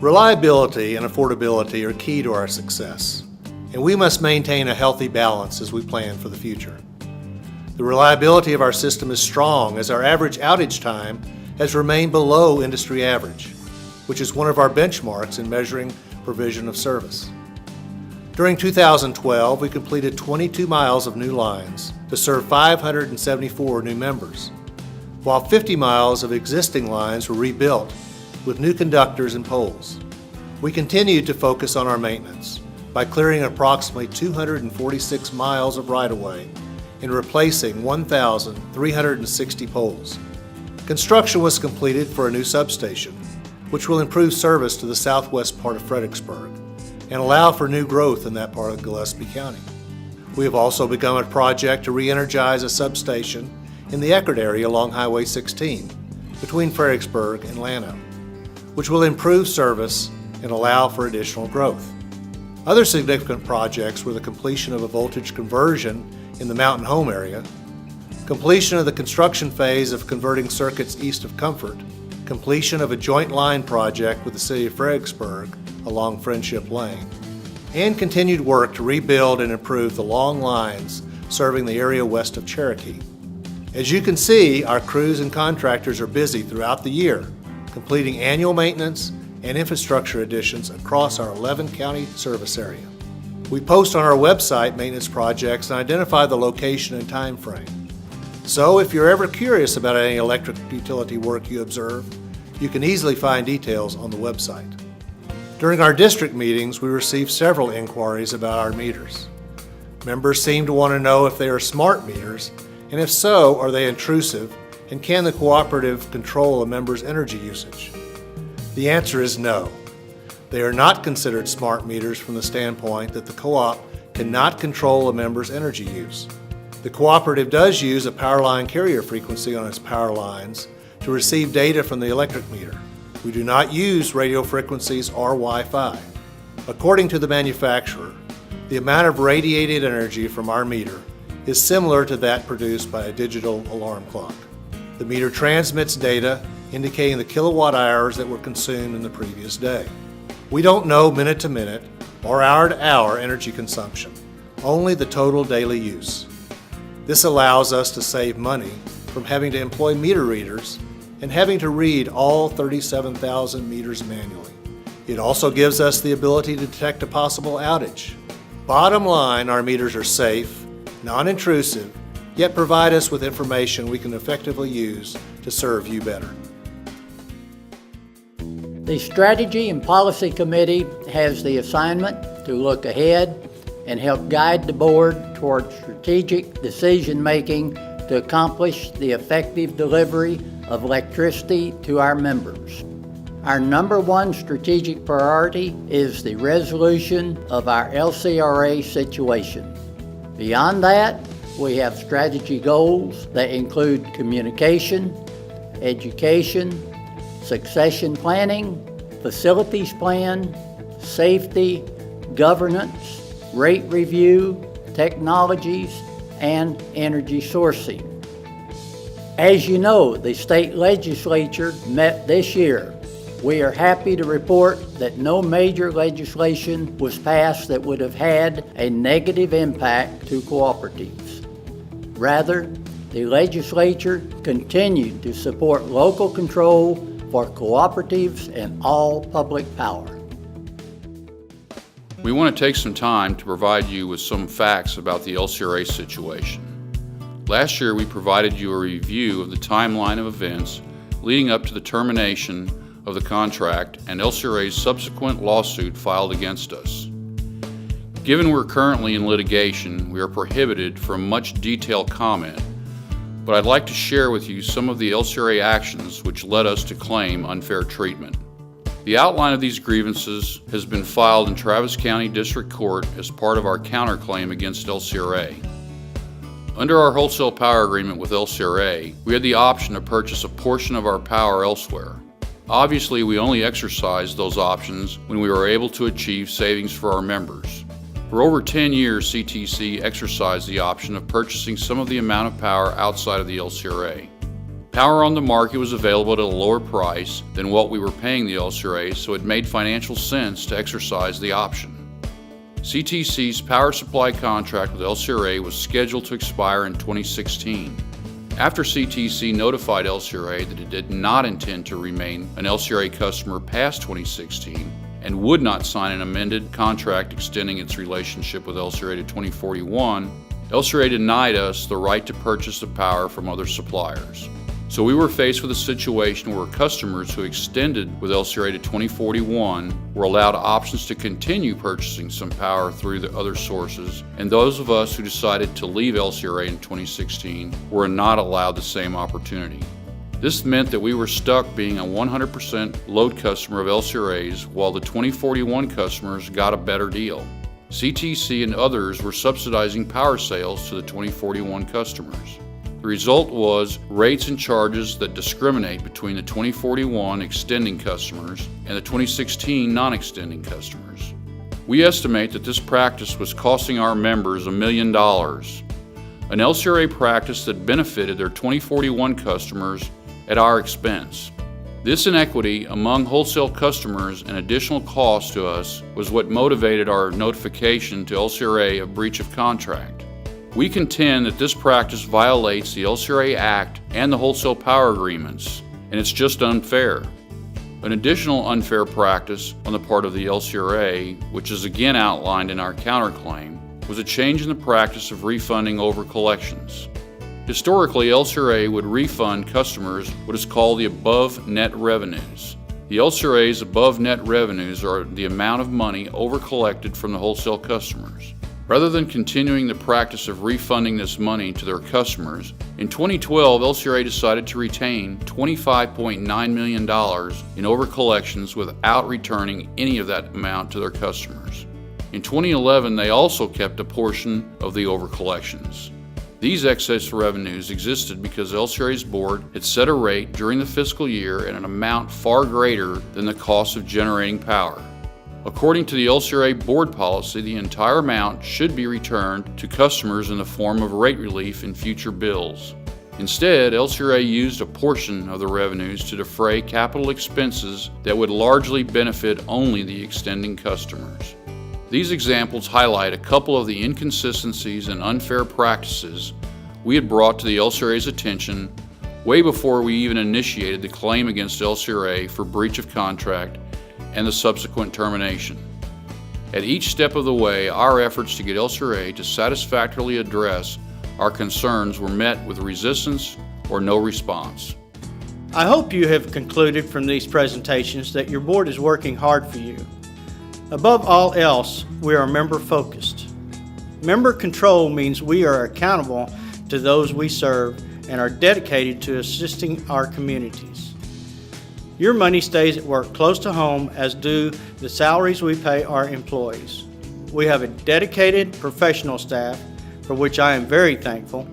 Reliability and affordability are key to our success, and we must maintain a healthy balance as we plan for the future. The reliability of our system is strong as our average outage time has remained below industry average, which is one of our benchmarks in measuring provision of service. During 2012, we completed 22 miles of new lines to serve 574 new members, while 50 miles of existing lines were rebuilt with new conductors and poles. We continued to focus on our maintenance by clearing approximately 246 miles of right-of-way and replacing 1,360 poles. Construction was completed for a new substation, which will improve service to the southwest part of Fredericksburg and allow for new growth in that part of Gillespie County. We have also begun a project to re-energize a substation in the Eckerd area along Highway 16 between Fredericksburg and Llano, which will improve service and allow for additional growth. Other significant projects were the completion of a voltage conversion in the Mountain Home area, completion of the construction phase of converting circuits east of Comfort, completion of a joint line project with the City of Fredericksburg along Friendship Lane, and continued work to rebuild and improve the long lines serving the area west of Cherokee. As you can see, our crews and contractors are busy throughout the year, completing annual maintenance and infrastructure additions across our 11-county service area. We post on our website maintenance projects and identify the location and time frame. So if you're ever curious about any electric utility work you observe, you can easily find details on the website. During our district meetings, we received several inquiries about our meters. Members seem to want to know if they are smart meters, and if so, are they intrusive, and can the cooperative control a member's energy usage? The answer is no. They are not considered smart meters from the standpoint that the co-op cannot control a member's energy use. The cooperative does use a power line carrier frequency on its power lines to receive data from the electric meter. We do not use radio frequencies or Wi-Fi. According to the manufacturer, the amount of radiated energy from our meter is similar to that produced by a digital alarm clock. The meter transmits data indicating the kilowatt hours that were consumed in the previous day. We don't know minute to minute or hour to hour energy consumption, only the total daily use. This allows us to save money from having to employ meter readers and having to read all 37,000 meters manually. It also gives us the ability to detect a possible outage. Bottom line, our meters are safe, non-intrusive, yet provide us with information we can effectively use to serve you better. The Strategy and Policy Committee has the assignment to look ahead and help guide the board toward strategic decision-making to accomplish the effective delivery of electricity to our members. Our number one strategic priority is the resolution of our LCRA situation. Beyond that, we have strategy goals that include communication, education, succession planning, facilities plan, safety, governance, rate review, technologies, and energy sourcing. As you know, the state legislature met this year. We are happy to report that no major legislation was passed that would have had a negative impact to cooperatives. Rather, the legislature continued to support local control for cooperatives and all public power. We want to take some time to provide you with some facts about the LCRA situation. Last year, we provided you a review of the timeline of events leading up to the termination of the contract and LCRA's subsequent lawsuit filed against us. Given we're currently in litigation, we are prohibited from much detailed comment, but I'd like to share with you some of the LCRA actions which led us to claim unfair treatment. The outline of these grievances has been filed in Travis County District Court as part of our counterclaim against LCRA. Under our wholesale power agreement with LCRA, we had the option to purchase a portion of our power elsewhere. Obviously, we only exercised those options when we were able to achieve savings for our members. For over 10 years, CTC exercised the option of purchasing some of the amount of power outside of the LCRA. Power on the market was available at a lower price than what we were paying the LCRA, so it made financial sense to exercise the option. CTC's power supply contract with LCRA was scheduled to expire in 2016. After CTC notified LCRA that it did not intend to remain an LCRA customer past 2016 and would not sign an amended contract extending its relationship with LCRA to 2041, LCRA denied us the right to purchase the power from other suppliers. So we were faced with a situation where customers who extended with LCRA to 2041 were allowed options to continue purchasing some power through the other sources, and those of us who decided to leave LCRA in 2016 were not allowed the same opportunity. This meant that we were stuck being a 100% load customer of LCRA's while the 2041 customers got a better deal. CTC and others were subsidizing power sales to the 2041 customers. The result was rates and charges that discriminate between the 2041 extending customers and the 2016 non-extending customers. We estimate that this practice was costing our members $1 million, an LCRA practice that benefited their 2041 customers at our expense. This inequity among wholesale customers and additional cost to us was what motivated our notification to LCRA of breach of contract. We contend that this practice violates the LCRA Act and the wholesale power agreements, and it's just unfair. An additional unfair practice on the part of the LCRA, which is again outlined in our counterclaim, was a change in the practice of refunding over-collections. Historically, LCRA would refund customers what is called the above net revenues. The LCRA's above net revenues are the amount of money over-collected from the wholesale customers. Rather than continuing the practice of refunding this money to their customers, in 2012, LCRA decided to retain $25.9 million in overcollections without returning any of that amount to their customers. In 2011, they also kept a portion of the overcollections. These excess revenues existed because LCRA's board had set a rate during the fiscal year at an amount far greater than the cost of generating power. According to the LCRA board policy, the entire amount should be returned to customers in the form of rate relief in future bills. Instead, LCRA used a portion of the revenues to defray capital expenses that would largely benefit only the extending customers. These examples highlight a couple of the inconsistencies and unfair practices we had brought to the LCRA's attention way before we even initiated the claim against LCRA for breach of contract and the subsequent termination. At each step of the way, our efforts to get LCRA to satisfactorily address our concerns were met with resistance or no response. I hope you have concluded from these presentations that your board is working hard for you. Above all else, we are member-focused. Member control means we are accountable to those we serve and are dedicated to assisting our communities. Your money stays at work close to home, as do the salaries we pay our employees. We have a dedicated professional staff, for which I am very thankful.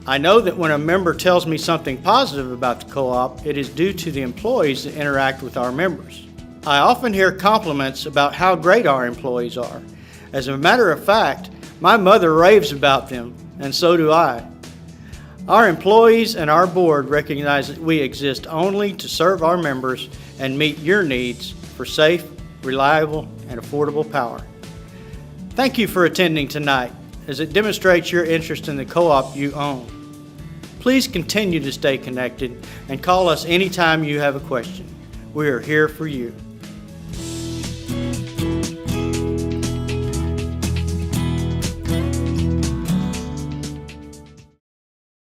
I know that when a member tells me something positive about the co-op, it is due to the employees that interact with our members. I often hear compliments about how great our employees are. As a matter of fact, my mother raves about them, and so do I. Our employees and our board recognize that we exist only to serve our members and meet your needs for safe, reliable, and affordable power. Thank you for attending tonight, as it demonstrates your interest in the co-op you own. Please continue to stay connected and call us anytime you have a question. We are here for you.